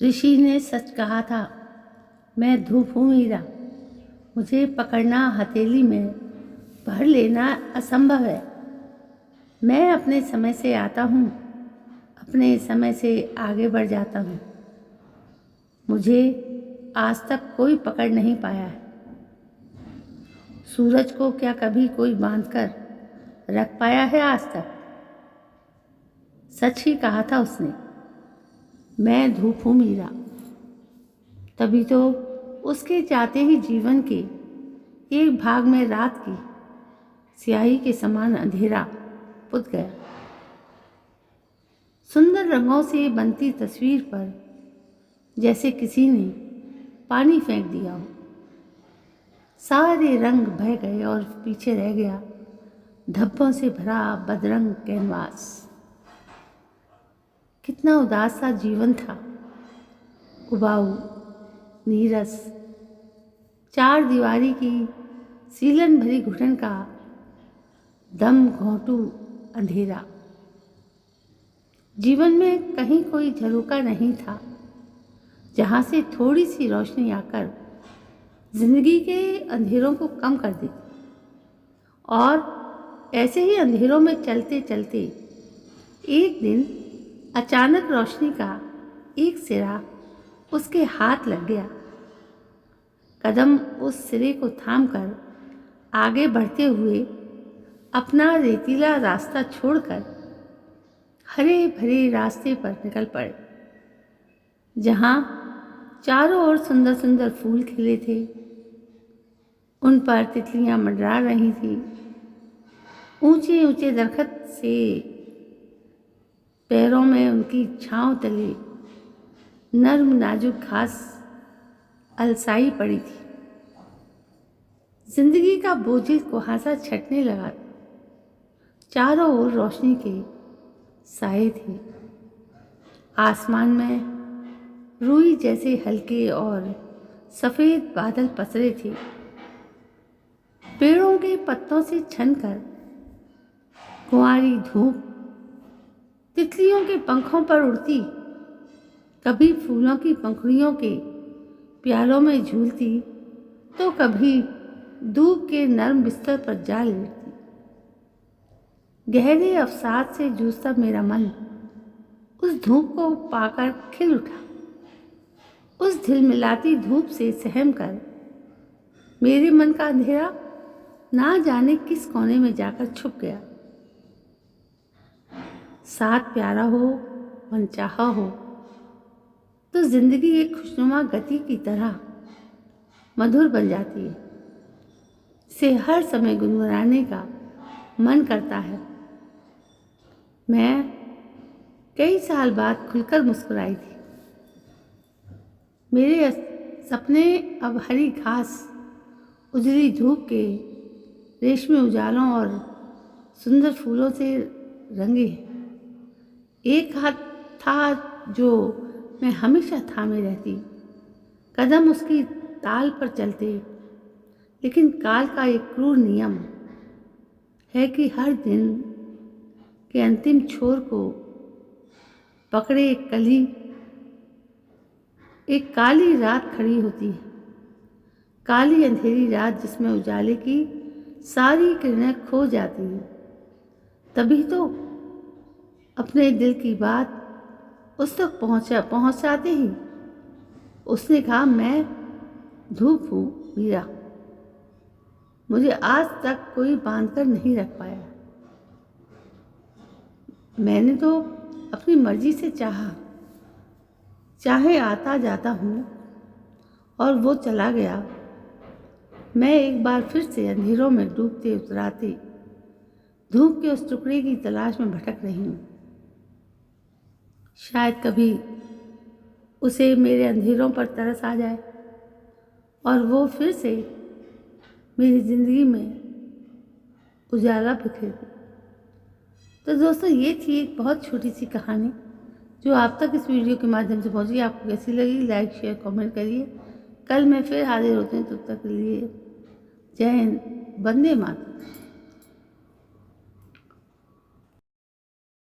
ऋषि ने सच कहा था। मैं धूप हूँ मीरा, मुझे पकड़ना हथेली में भर लेना असंभव है। मैं अपने समय से आता हूँ, अपने समय से आगे बढ़ जाता हूँ। मुझे आज तक कोई पकड़ नहीं पाया है। सूरज को क्या कभी कोई बांध कर रख पाया है आज तक? सच ही कहा था उसने। मैं धूप हूँ मीरा। तभी तो उसके जाते ही जीवन के एक भाग में रात की स्याही के समान अंधेरा पुत गया। सुंदर रंगों से बनती तस्वीर पर जैसे किसी ने पानी फेंक दिया हो। सारे रंग बह गए और पीछे रह गया धब्बों से भरा बदरंग कैनवास। कितना उदास सा जीवन था, उबाऊ, नीरस, चार दीवारी की सीलन भरी घुटन का दम घोंटू अंधेरा। जीवन में कहीं कोई झरोका नहीं था जहाँ से थोड़ी सी रोशनी आकर जिंदगी के अंधेरों को कम कर देती। और ऐसे ही अंधेरों में चलते चलते एक दिन अचानक रोशनी का एक सिरा उसके हाथ लग गया। कदम उस सिरे को थामकर आगे बढ़ते हुए अपना रेतीला रास्ता छोड़कर हरे भरे रास्ते पर निकल पड़े, जहाँ चारों ओर सुंदर सुंदर फूल खिले थे। उन पर तितलियां मंडरा रही थीं। ऊंचे ऊंचे दरख्त से पैरों में उनकी छांव तले नर्म नाजुक घास अलसाई पड़ी थी। जिंदगी का बोझिल कुहासा छटने लगा। चारों ओर रोशनी के साए थे। आसमान में रुई जैसे हल्के और सफ़ेद बादल पसरे थे। पेड़ों के पत्तों से छनकर कुंवारी धूप तितलियों के पंखों पर उड़ती, कभी फूलों की पंखुड़ियों के प्यालों में झूलती तो कभी दूब के नरम बिस्तर पर जा लेटती। गहरे अवसाद से जूझता मेरा मन उस धूप को पाकर खिल उठा। उस झिलमिलाती धूप से सहम कर मेरे मन का अंधेरा ना जाने किस कोने में जाकर छुप गया। साथ प्यारा हो, मनचाहा हो तो जिंदगी एक खुशनुमा गति की तरह मधुर बन जाती है। इसे हर समय गुनगुनाने का मन करता है। मैं कई साल बाद खुलकर मुस्कुराई थी। मेरे सपने अब हरी घास, उजली धूप के रेशमी उजालों और सुंदर फूलों से रंगे हैं। एक हाथ था जो मैं हमेशा थामे रहती, कदम उसकी ताल पर चलते। लेकिन काल का एक क्रूर नियम है कि हर दिन के अंतिम छोर को पकड़े एक काली रात खड़ी होती है। काली अंधेरी रात जिसमें उजाले की सारी किरणें खो जाती हैं। तभी तो अपने दिल की बात उस तक पहुंचाते ही उसने कहा, मैं धूप हूँ मीरा, मुझे आज तक कोई बांध कर नहीं रख पाया। मैंने तो अपनी मर्जी से चाहे आता जाता हूँ और वो चला गया। मैं एक बार फिर से अंधेरों में डूबते उतराते धूप के उस टुकड़े की तलाश में भटक रही हूँ। शायद कभी उसे मेरे अंधेरों पर तरस आ जाए और वो फिर से मेरी ज़िंदगी में उजाला बिखेर दे। तो दोस्तों, ये थी एक बहुत छोटी सी कहानी जो आप तक इस वीडियो के माध्यम से पहुंची। आपको कैसी लगी, लाइक शेयर कमेंट करिए। कल मैं फिर हाजिर होती हूँ, तब तक के लिए जय हिंद, वंदे मातरम।